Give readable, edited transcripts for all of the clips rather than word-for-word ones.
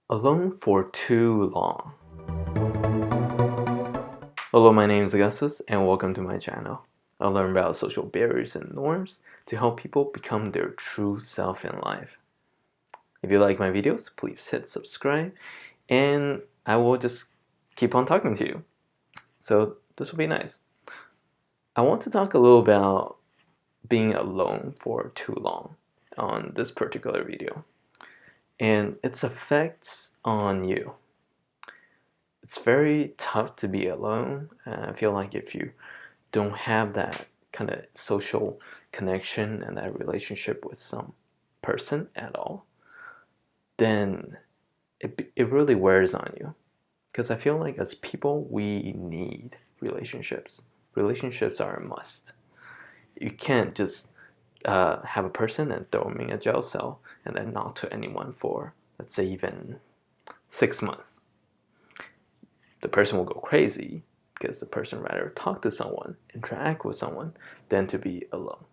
Alone for too long. Hello, my name is Augustus and welcome to my channel. I'll learn about social barriers and norms to help people become their true self in life. If you like my videos, please hit subscribe and I will just keep on talking to you. So this will be nice. I want to talk a little about being alone for too long on this particular video and its effects on you. It's very tough to be alone. I feel like if you don't have that kind of social connection and that relationship with some person at all, then it really wears on you. Because I feel like as people, we need relationships. Relationships are a must. You can't just have a person and throw them in a jail cell and then not to anyone for, let's say, even 6 months. The person will go crazy because the person rather talk to someone, interact with someone, than to be alone.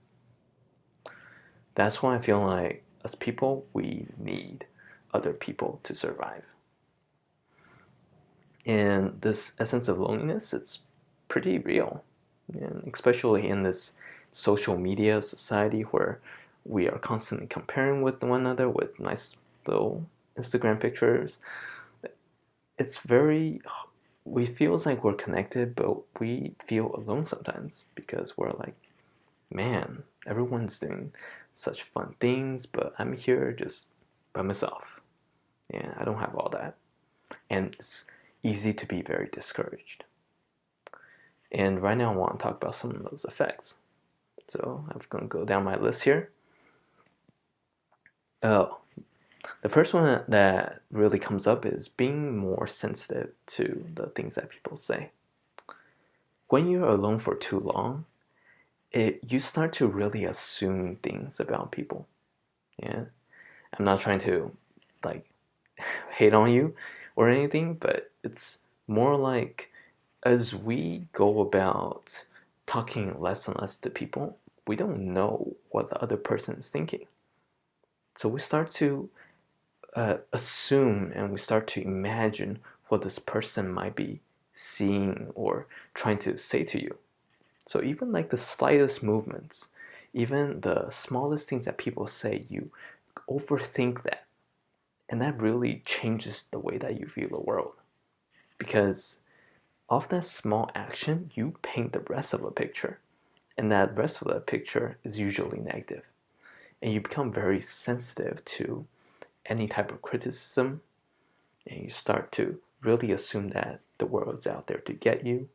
That's why I feel like as people, we need other people to survive. And this essence of loneliness, it's pretty real. And especially in this social media society where we are constantly comparing with one another with nice little Instagram pictures. We feel like we're connected, but we feel alone sometimes because we're like, man, everyone's doing such fun things, but I'm here just by myself. And I don't have all that. And it's easy to be very discouraged. And right now I want to talk about some of those effects. So I'm going to go down my list here. Oh, the first one that really comes up is being more sensitive to the things that people say. When you're alone for too long, you start to really assume things about people. Yeah, I'm not trying to like hate on you or anything, but it's more like as we go about talking less and less to people, we don't know what the other person is thinking. So we start to assume and we start to imagine what this person might be seeing or trying to say to you. So even like the slightest movements, even the smallest things that people say, you overthink that. And that really changes the way that you view the world. Because of that small action, you paint the rest of the picture. And that rest of the picture is usually negative. And you become very sensitive to any type of criticism. And you start to really assume that the world's out there to get you.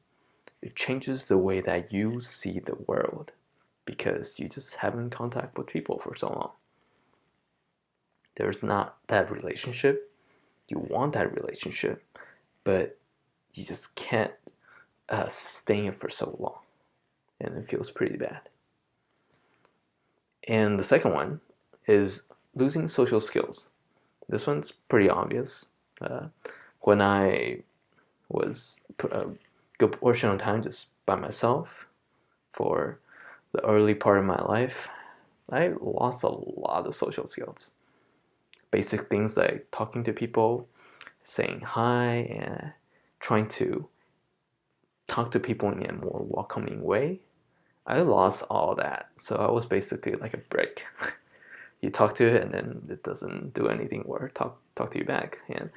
It changes the way that you see the world because you just haven't contact with people for so long. There's not that relationship. You want that relationship, but you just can't sustain it for so long. And it feels pretty bad. And the second one is losing social skills. This one's pretty obvious. When I was a good portion of time just by myself for the early part of my life, I lost a lot of social skills. Basic things like talking to people, saying hi, and trying to talk to people in a more welcoming way. I lost all that. So I was basically like a brick. You talk to it and then it doesn't do anything or talk to you back. And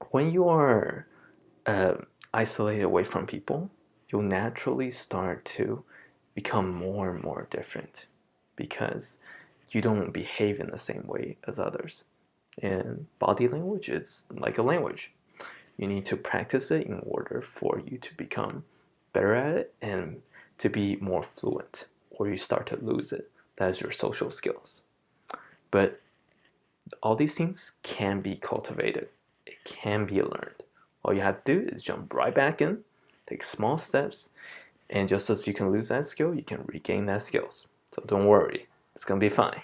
when you are isolated away from people, you'll naturally start to become more and more different because you don't behave in the same way as others. And body language is like a language. You need to practice it in order for you to become better at it and to be more fluent, or you start to lose it. That's your social skills. But all these things can be cultivated. It can be learned. All you have to do is jump right back in, take small steps, and just as you can lose that skill, you can regain that skills. So don't worry, it's gonna be fine.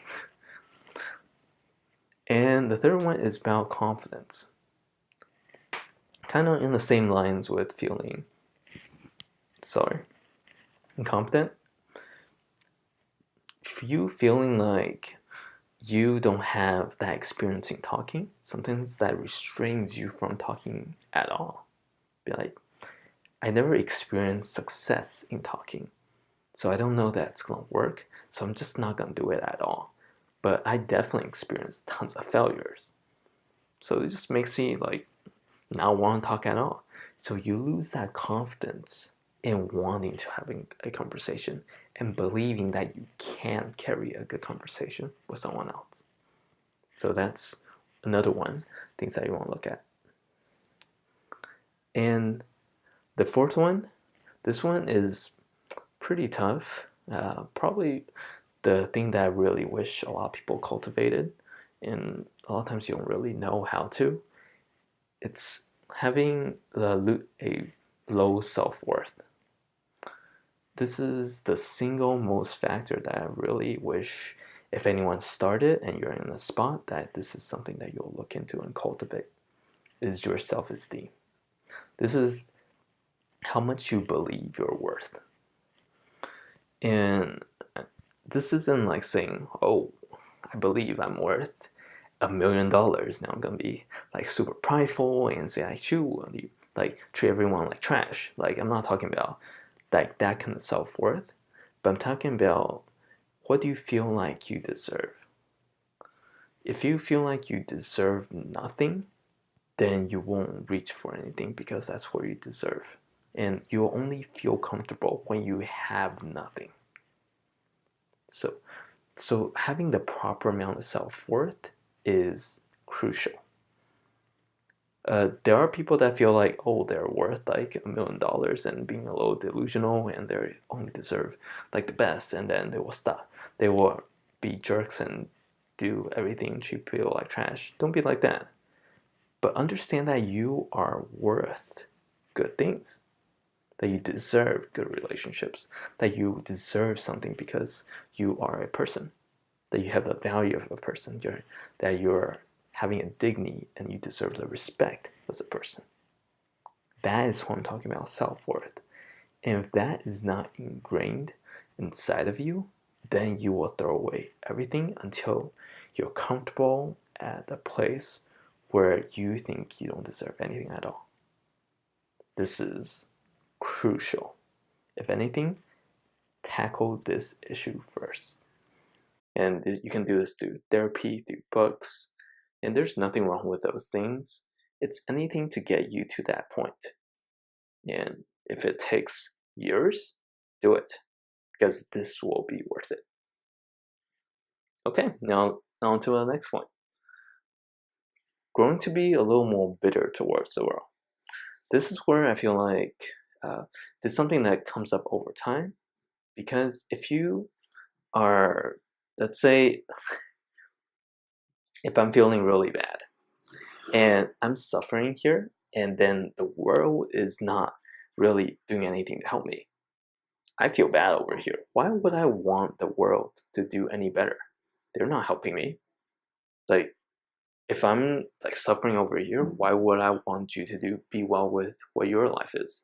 And the third one is about confidence. Kind of in the same lines with feeling, incompetent. If you feeling like you don't have that experience in talking, sometimes that restrains you from talking at all. Be like, I never experienced success in talking, so I don't know that it's gonna work, so I'm just not gonna do it at all. But I definitely experienced tons of failures. So it just makes me like not want to talk at all. So you lose that confidence in wanting to having a conversation and believing that you can carry a good conversation with someone else. So that's another one, things that you want to look at. And the fourth one, this one is pretty tough. Probably the thing that I really wish a lot of people cultivated, and a lot of times you don't really know how to. It's having a low self-worth. This is the single most factor that I really wish if anyone started and you're in a spot that this is something that you'll look into and cultivate, is your self-esteem. This is how much you believe you're worth. And this isn't like saying, oh, I believe I'm worth $1 million. Now I'm gonna be like super prideful and say I should like treat everyone like trash. Like I'm not talking about like that kind of self-worth, but I'm talking about what do you feel like you deserve. If you feel like you deserve nothing, then you won't reach for anything because that's what you deserve. And you'll only feel comfortable when you have nothing. So having the proper amount of self-worth is crucial. There are people that feel like, oh, they're worth like $1 million and being a little delusional and they only deserve like the best, and then they will stop. They will be jerks and do everything, treat people like trash. Don't be like that. But understand that you are worth good things, that you deserve good relationships, that you deserve something because you are a person, that you have the value of a person, that you're having a dignity and you deserve the respect as a person. That is what I'm talking about, self-worth. And if that is not ingrained inside of you, then you will throw away everything until you're comfortable at a place where you think you don't deserve anything at all. This is crucial. If anything, tackle this issue first. And you can do this through therapy, through books, and there's nothing wrong with those things. It's anything to get you to that point. And if it takes years, do it, because this will be worth it. Okay, now on to the next point. Growing to be a little more bitter towards the world. This is where I feel like it's something that comes up over time, because if you are, let's say, if I'm feeling really bad and I'm suffering here, and then the world is not really doing anything to help me, I feel bad over here. Why would I want the world to do any better? They're not helping me. Like, if I'm like suffering over here, why would I want you to be well with what your life is?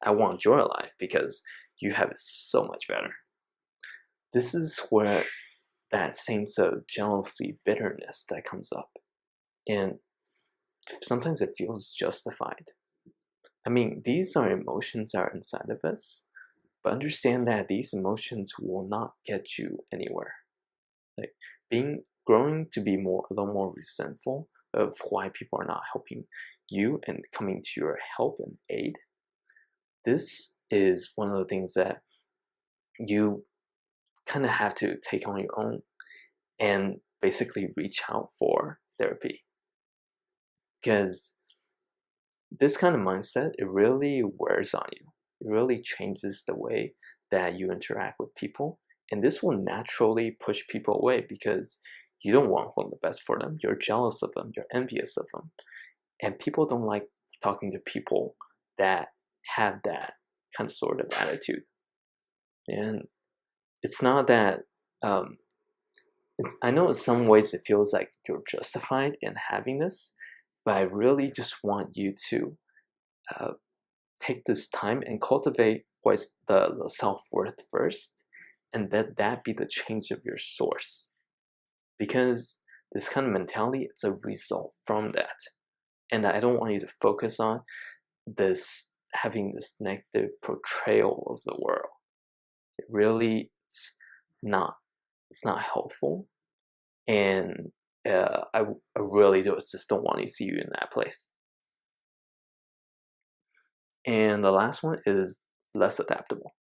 I want your life because you have it so much better. This is where that sense of jealousy, bitterness that comes up. And sometimes it feels justified. I mean, these are emotions that are inside of us, but understand that these emotions will not get you anywhere. Like growing to be a little more resentful of why people are not helping you and coming to your help and aid. This is one of the things that you kind of have to take on your own and basically reach out for therapy. Because this kind of mindset, it really wears on you. It really changes the way that you interact with people. And this will naturally push people away because you don't want the best for them. You're jealous of them. You're envious of them. And people don't like talking to people that have that kind of sort of attitude. And it's not that, I know in some ways it feels like you're justified in having this, but I really just want you to take this time and cultivate what's the self-worth first, and let that be the change of your source. because this kind of mentality is a result from that. And I don't want you to focus on this having this negative portrayal of the world. It really it's not helpful, and I really just don't want to see you in that place. And the last one is less adaptable.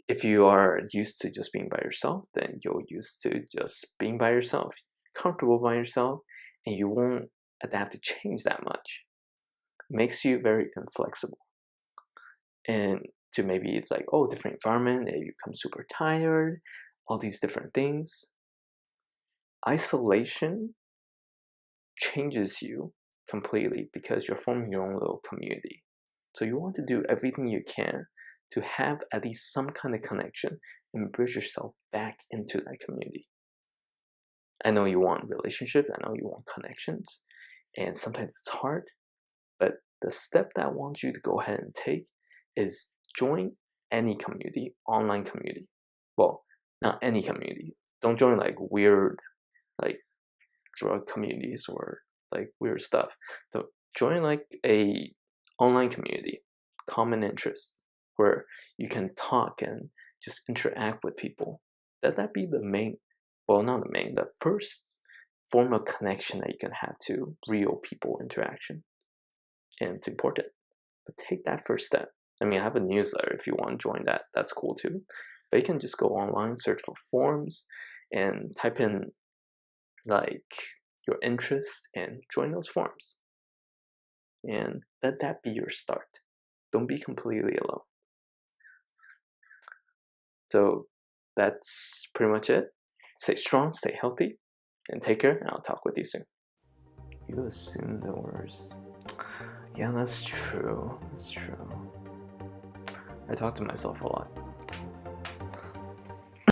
If you are used to just being by yourself, then you're used to just being by yourself, comfortable by yourself, and you won't adapt to change that much. It makes you very inflexible. And to maybe it's like, oh, different environment, and you become super tired, all these different things. Isolation changes you completely because you're forming your own little community. So you want to do everything you can to have at least some kind of connection and bridge yourself back into that community. I know you want relationships, I know you want connections, and sometimes it's hard, but the step that I want you to go ahead and take is join any community, online community. Well, not any community. Don't join like weird, like drug communities or like weird stuff. So join like a online community, common interests, where you can talk and just interact with people. That be the main, well, not the main, the first form of connection that you can have to real people interaction. And it's important. But take that first step. I mean, I have a newsletter if you want to join that. That's cool too. But you can just go online, search for forums, and type in like your interests and join those forums. And let that be your start. Don't be completely alone. So that's pretty much it. Stay strong, stay healthy, and take care, and I'll talk with you soon. You assume the worst. Yeah, that's true. That's true. I talk to myself a lot.